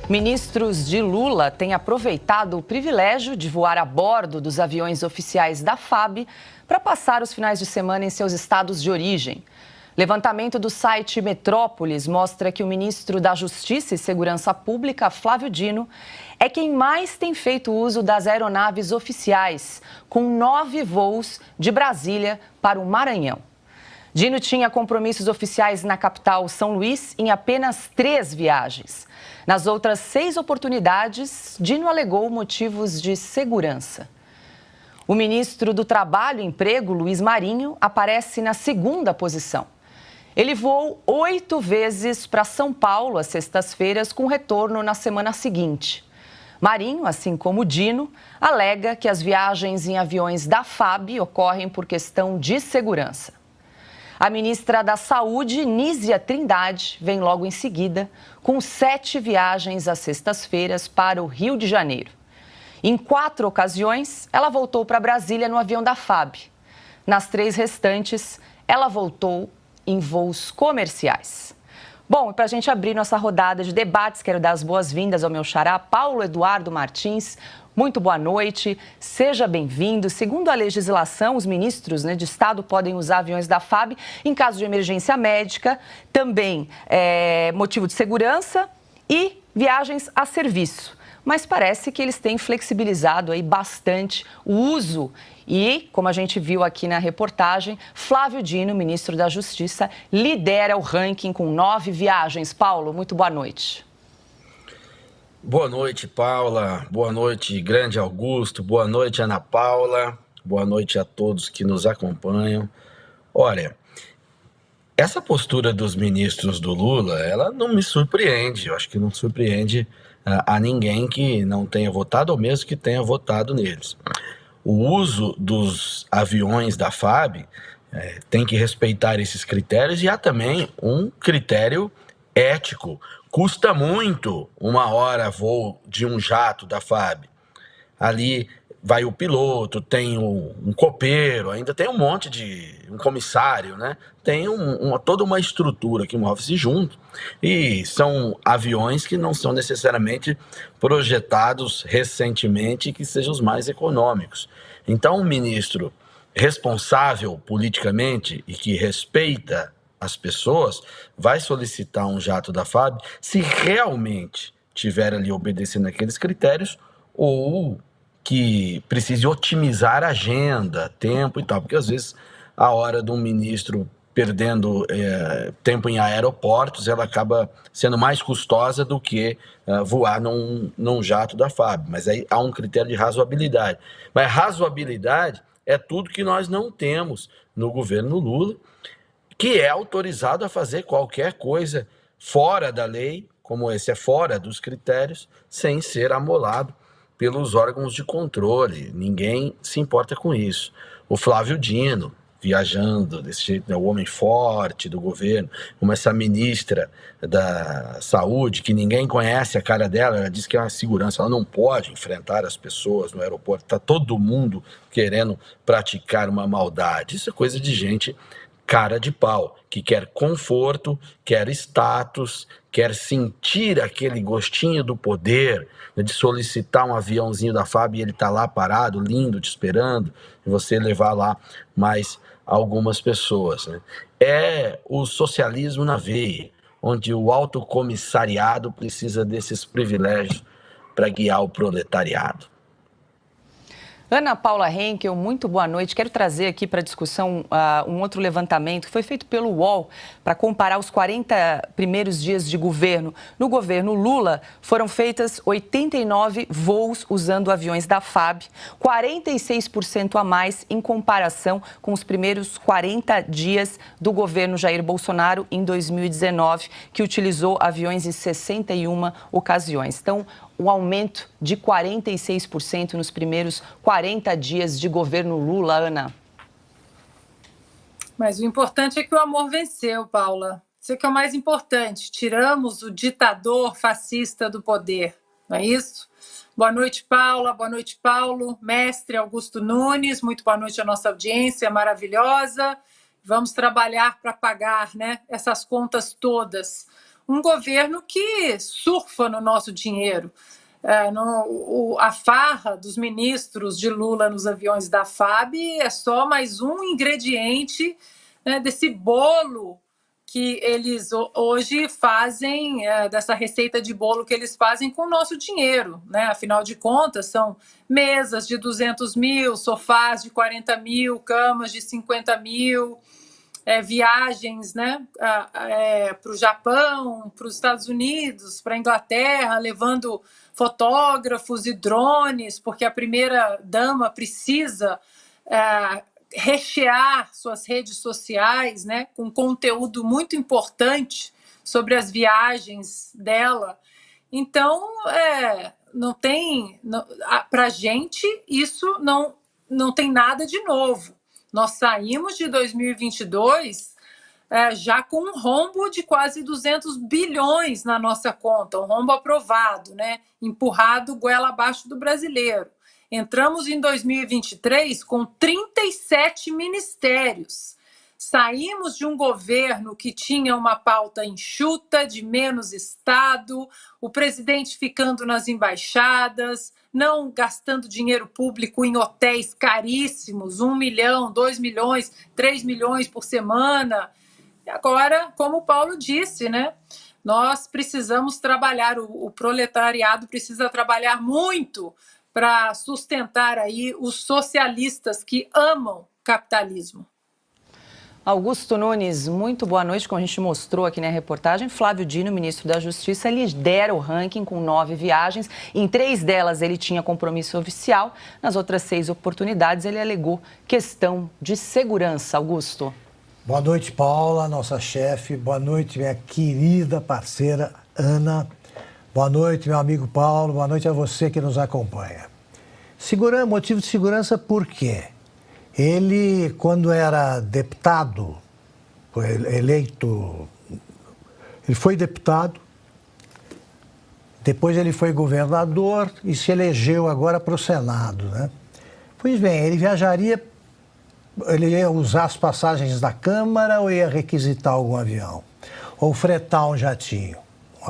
Ministros de Lula têm aproveitado o privilégio de voar a bordo dos aviões oficiais da FAB para passar os finais de semana em seus estados de origem. Levantamento do site Metrópolis mostra que o ministro da Justiça e Segurança Pública, Flávio Dino, é quem mais tem feito uso das aeronaves oficiais, com 9 voos de Brasília para o Maranhão. Dino tinha compromissos oficiais na capital São Luís em apenas 3 viagens. Nas outras 6 oportunidades, Dino alegou motivos de segurança. O ministro do Trabalho e Emprego, Luiz Marinho, aparece na 2ª posição. Ele voou 8 vezes para São Paulo às sextas-feiras, com retorno na semana seguinte. Marinho, assim como Dino, alega que as viagens em aviões da FAB ocorrem por questão de segurança. A ministra da Saúde, Nízia Trindade, vem logo em seguida, com 7 viagens às sextas-feiras para o Rio de Janeiro. Em 4 ocasiões, ela voltou para Brasília no avião da FAB. Nas 3 restantes, ela voltou em voos comerciais. Bom, e para a gente abrir nossa rodada de debates, quero dar as boas-vindas ao meu xará, Paulo Eduardo Martins. Muito boa noite, seja bem-vindo. Segundo a legislação, os ministros de Estado podem usar aviões da FAB em caso de emergência médica, também motivo de segurança e viagens a serviço. Mas parece que eles têm flexibilizado aí bastante o uso e, como a gente viu aqui na reportagem, Flávio Dino, ministro da Justiça, lidera o ranking com 9 viagens. Paulo, muito boa noite. Boa noite, Paula. Boa noite, grande Augusto. Boa noite, Ana Paula. Boa noite a todos que nos acompanham. Olha, essa postura dos ministros do Lula, ela não me surpreende. Eu acho que não surpreende a ninguém que não tenha votado ou mesmo que tenha votado neles. O uso dos aviões da FAB tem que respeitar esses critérios e há também um critério ético. Custa muito 1 hora voo de um jato da FAB. Ali vai o piloto, tem um copeiro, ainda tem um monte de... um comissário, né? Tem toda uma estrutura que move-se junto. E são aviões que não são necessariamente projetados recentemente que sejam os mais econômicos. Então, um ministro responsável politicamente e que respeita as pessoas, vai solicitar um jato da FAB se realmente estiver ali obedecendo aqueles critérios ou que precise otimizar a agenda, tempo e tal, porque às vezes a hora de um ministro perdendo tempo em aeroportos, ela acaba sendo mais custosa do que voar num jato da FAB, mas aí há um critério de razoabilidade. Mas razoabilidade é tudo que nós não temos no governo Lula, que é autorizado a fazer qualquer coisa fora da lei, como esse é fora dos critérios, sem ser amolado pelos órgãos de controle. Ninguém se importa com isso. O Flávio Dino, viajando desse jeito, o homem forte do governo, como essa ministra da Saúde, que ninguém conhece a cara dela, ela diz que é uma segurança, ela não pode enfrentar as pessoas no aeroporto, está todo mundo querendo praticar uma maldade. Isso é coisa de gente cara de pau, que quer conforto, quer status, quer sentir aquele gostinho do poder, de solicitar um aviãozinho da FAB e ele tá lá parado, lindo, te esperando, e você levar lá mais algumas pessoas, né? É o socialismo na veia, onde o alto comissariado precisa desses privilégios para guiar o proletariado. Ana Paula Henkel, muito boa noite. Quero trazer aqui para discussão um outro levantamento que foi feito pelo UOL para comparar os 40 primeiros dias de governo. No governo Lula, foram feitas 89 voos usando aviões da FAB, 46% a mais em comparação com os primeiros 40 dias do governo Jair Bolsonaro em 2019, que utilizou aviões em 61 ocasiões. Então, um aumento de 46% nos primeiros 40 dias de governo Lula, Ana. Mas o importante é que o amor venceu, Paula. Isso é que é o mais importante. Tiramos o ditador fascista do poder, não é isso? Boa noite, Paula. Boa noite, Paulo. Mestre Augusto Nunes. Muito boa noite à nossa audiência maravilhosa. Vamos trabalhar para pagar, né, essas contas todas. um governo que surfa no nosso dinheiro. A farra dos ministros de Lula nos aviões da FAB é só mais um ingrediente, né, desse bolo que eles hoje fazem, dessa receita de bolo que eles fazem com o nosso dinheiro, né? Afinal de contas, são mesas de 200 mil, sofás de 40 mil, camas de 50 mil, viagens, né, para o Japão, para os Estados Unidos, para a Inglaterra, levando fotógrafos e drones, porque a primeira-dama precisa rechear suas redes sociais, né, com conteúdo muito importante sobre as viagens dela. Então, para a gente, isso não tem nada de novo. Nós saímos de 2022 já com um rombo de quase 200 bilhões na nossa conta, um rombo aprovado, né? Empurrado goela abaixo do brasileiro. Entramos em 2023 com 37 ministérios. Saímos de um governo que tinha uma pauta enxuta, de menos Estado, o presidente ficando nas embaixadas, não gastando dinheiro público em hotéis caríssimos, 1 milhão, 2 milhões, 3 milhões por semana. E agora, como o Paulo disse, né, nós precisamos trabalhar, o proletariado precisa trabalhar muito para sustentar aí os socialistas que amam capitalismo. Augusto Nunes, muito boa noite. Como a gente mostrou aqui na reportagem, Flávio Dino, ministro da Justiça, lidera o ranking com 9 viagens. Em 3 delas ele tinha compromisso oficial. Nas outras 6 oportunidades ele alegou questão de segurança. Augusto. Boa noite, Paula, nossa chefe. Boa noite, minha querida parceira Ana. Boa noite, meu amigo Paulo. Boa noite a você que nos acompanha. Motivo de segurança por quê? Ele, quando era deputado, foi eleito, ele foi deputado, depois ele foi governador e se elegeu agora para o Senado, né? Pois bem, ele ia usar as passagens da Câmara ou ia requisitar algum avião? Ou fretar um jatinho?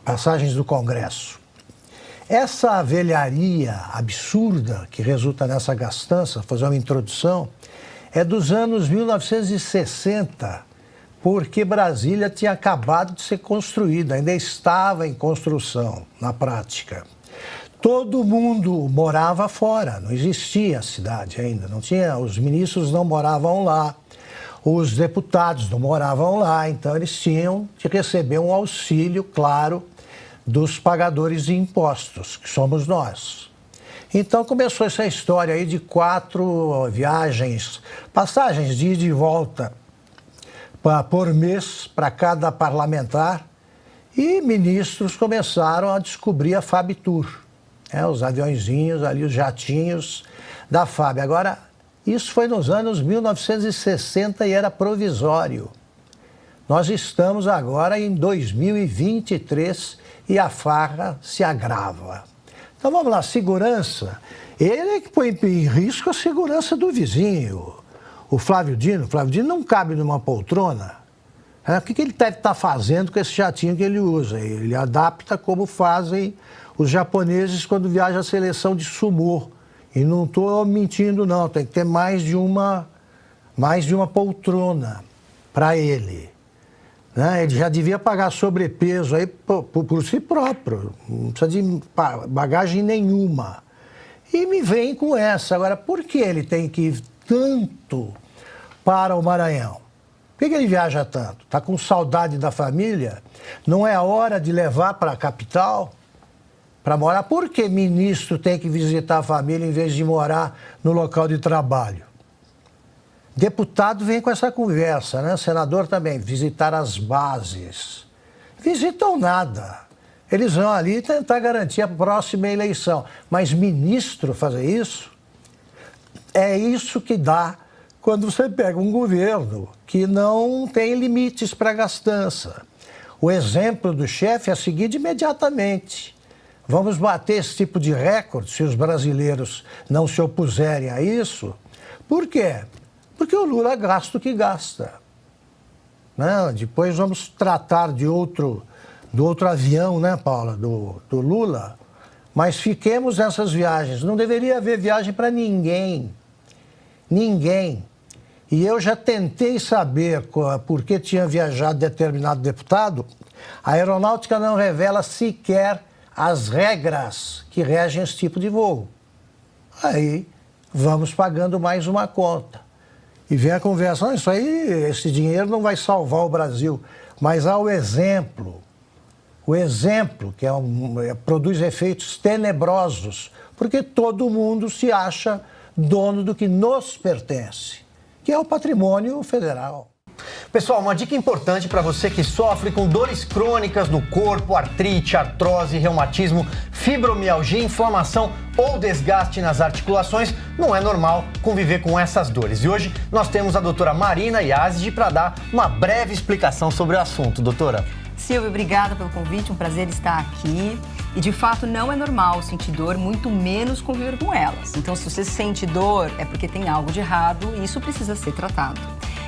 Passagens do Congresso. Essa velharia absurda que resulta nessa gastança, vou fazer uma introdução, é dos anos 1960, porque Brasília tinha acabado de ser construída, ainda estava em construção, na prática. Todo mundo morava fora, não existia a cidade ainda, não tinha, os ministros não moravam lá, os deputados não moravam lá, então eles tinham de receber um auxílio, claro, dos pagadores de impostos, que somos nós. Então começou essa história aí de 4 viagens, passagens de ida e volta por mês para cada parlamentar, e ministros começaram a descobrir a FABTUR, os aviõezinhos ali, os jatinhos da FAB. Agora, isso foi nos anos 1960 e era provisório. Nós estamos agora em 2023 e a farra se agrava. Então vamos lá, segurança. Ele é que põe em risco a segurança do vizinho. O Flávio Dino não cabe numa poltrona. O que ele deve estar fazendo com esse jatinho que ele usa? Ele adapta como fazem os japoneses quando viajam a seleção de sumô. E não estou mentindo, não. Tem que ter mais de uma poltrona para ele. Ele já devia pagar sobrepeso aí por si próprio, não precisa de bagagem nenhuma. E me vem com essa. Agora, por que ele tem que ir tanto para o Maranhão? Por que ele viaja tanto? Está com saudade da família? Não é a hora de levar para a capital para morar? Por que ministro tem que visitar a família em vez de morar no local de trabalho? Deputado vem com essa conversa, né? Senador também, visitar as bases. Visitam nada. Eles vão ali tentar garantir a próxima eleição. Mas ministro fazer isso? É isso que dá quando você pega um governo que não tem limites para gastança. O exemplo do chefe é seguido imediatamente. Vamos bater esse tipo de recorde se os brasileiros não se opuserem a isso? Por quê? Porque o Lula gasta o que gasta. Depois vamos tratar de outro do outro avião, né, Paula, do Lula, mas fiquemos nessas viagens. Não deveria haver viagem para ninguém. Ninguém. E eu já tentei saber por que tinha viajado determinado deputado. A aeronáutica não revela sequer as regras que regem esse tipo de voo. Aí vamos pagando mais uma conta. E vem a conversa, isso aí, esse dinheiro não vai salvar o Brasil. Mas há o exemplo que produz efeitos tenebrosos, porque todo mundo se acha dono do que nos pertence, que é o patrimônio federal. Pessoal, uma dica importante para você que sofre com dores crônicas no corpo, artrite, artrose, reumatismo, fibromialgia, inflamação ou desgaste nas articulações, não é normal conviver com essas dores. E hoje nós temos a doutora Marina Yazdi para dar uma breve explicação sobre o assunto. Doutora. Silvio, obrigada pelo convite, um prazer estar aqui. E de fato não é normal sentir dor, muito menos conviver com elas. Então se você sente dor é porque tem algo de errado e isso precisa ser tratado.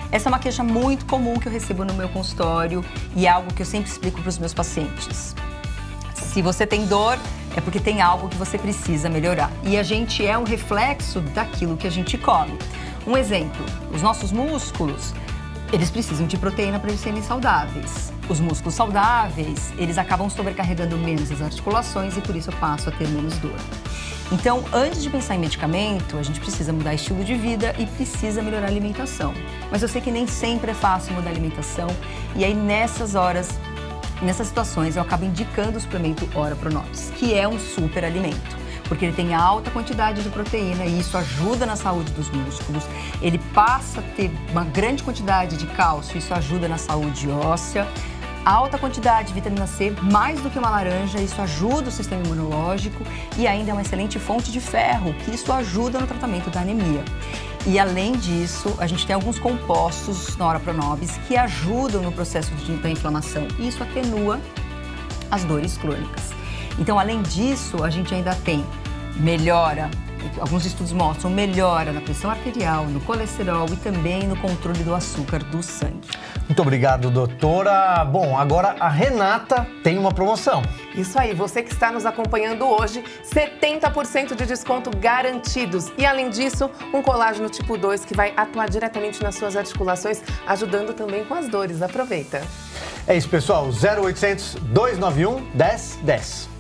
Essa é uma queixa muito comum que eu recebo no meu consultório e é algo que eu sempre explico para os meus pacientes. Se você tem dor, é porque tem algo que você precisa melhorar. E a gente é um reflexo daquilo que a gente come. Um exemplo, os nossos músculos, eles precisam de proteína para eles serem saudáveis. Os músculos saudáveis, eles acabam sobrecarregando menos as articulações e por isso eu passo a ter menos dor. Então, antes de pensar em medicamento, a gente precisa mudar estilo de vida e precisa melhorar a alimentação. Mas eu sei que nem sempre é fácil mudar a alimentação e aí nessas horas, nessas situações, eu acabo indicando o suplemento Ora Pronobis, que é um super alimento, porque ele tem alta quantidade de proteína e isso ajuda na saúde dos músculos. Ele passa a ter uma grande quantidade de cálcio, isso ajuda na saúde óssea. Alta quantidade de vitamina C, mais do que uma laranja, isso ajuda o sistema imunológico e ainda é uma excelente fonte de ferro, que isso ajuda no tratamento da anemia. E além disso, a gente tem alguns compostos na Ora Pronobis que ajudam no processo da inflamação e isso atenua as dores crônicas. Então, além disso, a gente ainda tem melhora, alguns estudos mostram melhora na pressão arterial, no colesterol e também no controle do açúcar do sangue. Muito obrigado, doutora. Bom, agora a Renata tem uma promoção. Isso aí, você que está nos acompanhando hoje, 70% de desconto garantidos. E além disso, um colágeno tipo 2 que vai atuar diretamente nas suas articulações, ajudando também com as dores. Aproveita! É isso, pessoal. 0800 291 1010.